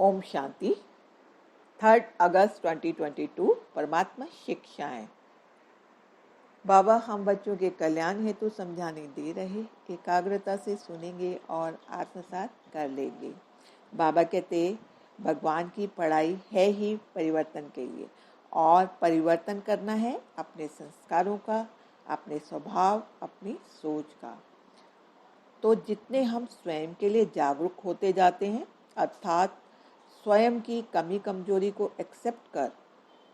ओम शांति। 3 अगस्त 2022 परमात्मा शिक्षाएं। बाबा हम बच्चों के कल्याण हेतु समझाने दे रहे, एकाग्रता से सुनेंगे और आत्मसात कर लेंगे। बाबा कहते भगवान की पढ़ाई है ही परिवर्तन के लिए, और परिवर्तन करना है अपने संस्कारों का, अपने स्वभाव, अपनी सोच का। तो जितने हम स्वयं के लिए जागरूक होते जाते हैं, अर्थात स्वयं की कमी कमजोरी को एक्सेप्ट कर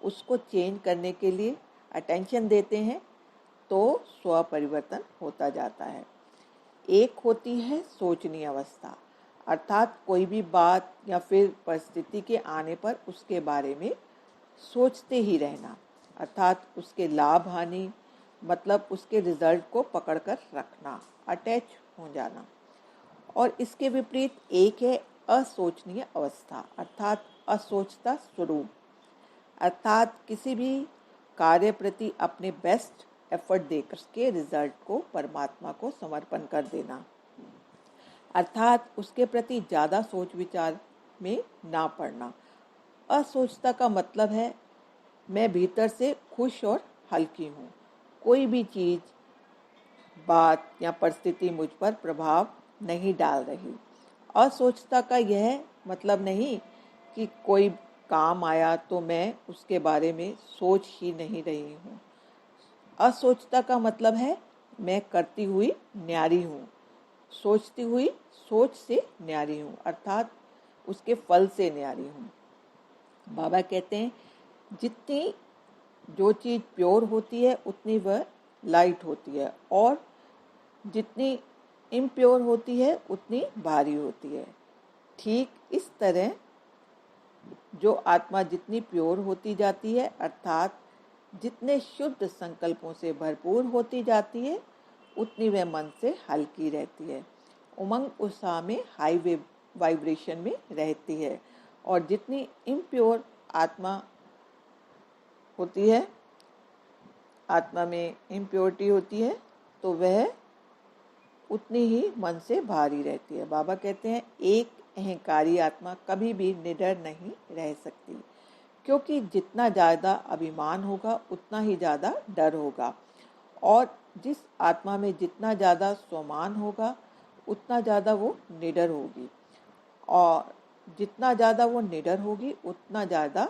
उसको चेंज करने के लिए अटेंशन देते हैं, तो स्व परिवर्तन होता जाता है। एक होती है सोचनी अवस्था, अर्थात कोई भी बात या फिर परिस्थिति के आने पर उसके बारे में सोचते ही रहना, अर्थात उसके लाभ हानि मतलब उसके रिजल्ट को पकड़कर रखना, अटैच हो जाना। और इसके विपरीत एक है असोचनीय अवस्था, अर्थात असोचता स्वरूप, अर्थात किसी भी कार्य प्रति अपने बेस्ट एफर्ट देकर के रिजल्ट को परमात्मा को समर्पण कर देना, अर्थात उसके प्रति ज़्यादा सोच विचार में ना पड़ना। असोचता का मतलब है मैं भीतर से खुश और हल्की हूँ, कोई भी चीज़, बात या परिस्थिति मुझ पर प्रभाव नहीं डाल रही। असोचता का यह मतलब नहीं कि कोई काम आया तो मैं उसके बारे में सोच ही नहीं रही हूँ। असोचता का मतलब है मैं करती हुई न्यारी हूँ, सोचती हुई सोच से न्यारी हूँ, अर्थात उसके फल से न्यारी हूँ। बाबा कहते हैं जितनी जो चीज़ प्योर होती है उतनी वह लाइट होती है, और जितनी इम्प्योर होती है उतनी भारी होती है। ठीक इस तरह जो आत्मा जितनी प्योर होती जाती है, अर्थात जितने शुद्ध संकल्पों से भरपूर होती जाती है, उतनी वह मन से हल्की रहती है, उमंग उत्साह में हाई वाइब्रेशन में रहती है। और जितनी इम्प्योर आत्मा होती है, आत्मा में इम्प्योरिटी होती है, तो वह उतनी ही मन से भारी रहती है। बाबा कहते हैं एक अहंकारी आत्मा कभी भी निडर नहीं रह सकती, क्योंकि जितना ज़्यादा अभिमान होगा उतना ही ज़्यादा डर होगा, और जिस आत्मा में जितना ज़्यादा स्वमान होगा उतना ज़्यादा वो निडर होगी, और जितना ज़्यादा वो निडर होगी उतना ज़्यादा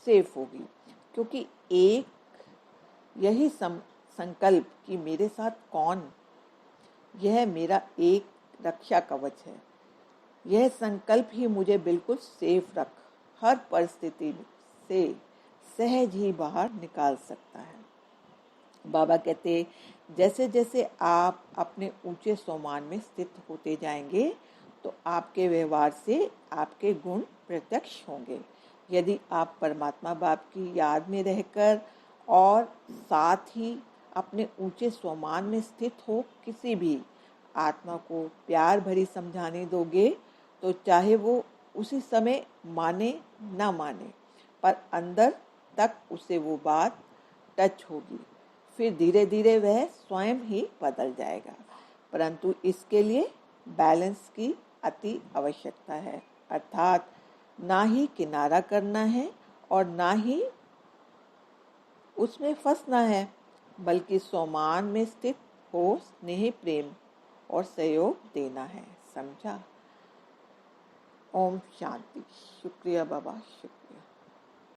सेफ होगी। क्योंकि एक यही संकल्प कि मेरे साथ कौन, यह मेरा एक रक्षा कवच है। यह संकल्प ही मुझे बिल्कुल सेफ रख हर परिस्थिति से सहज ही बाहर निकाल सकता है। बाबा कहते जैसे जैसे आप अपने ऊंचे सोमान में स्थित होते जाएंगे, तो आपके व्यवहार से आपके गुण प्रत्यक्ष होंगे। यदि आप परमात्मा बाप की याद में रहकर और साथ ही अपने ऊंचे सोमान में स्थित हो किसी भी आत्मा को प्यार भरी समझाने दोगे, तो चाहे वो उसी समय माने ना माने, पर अंदर तक उसे वो बात टच होगी। फिर धीरे धीरे वह स्वयं ही बदल जाएगा। परंतु इसके लिए बैलेंस की अति आवश्यकता है, अर्थात ना ही किनारा करना है और ना ही उसमें फंसना है, बल्कि सोमान में स्थित हो स्नेह प्रेम और सहयोग देना है। समझा? ओम शांति। शुक्रिया बाबा, शुक्रिया।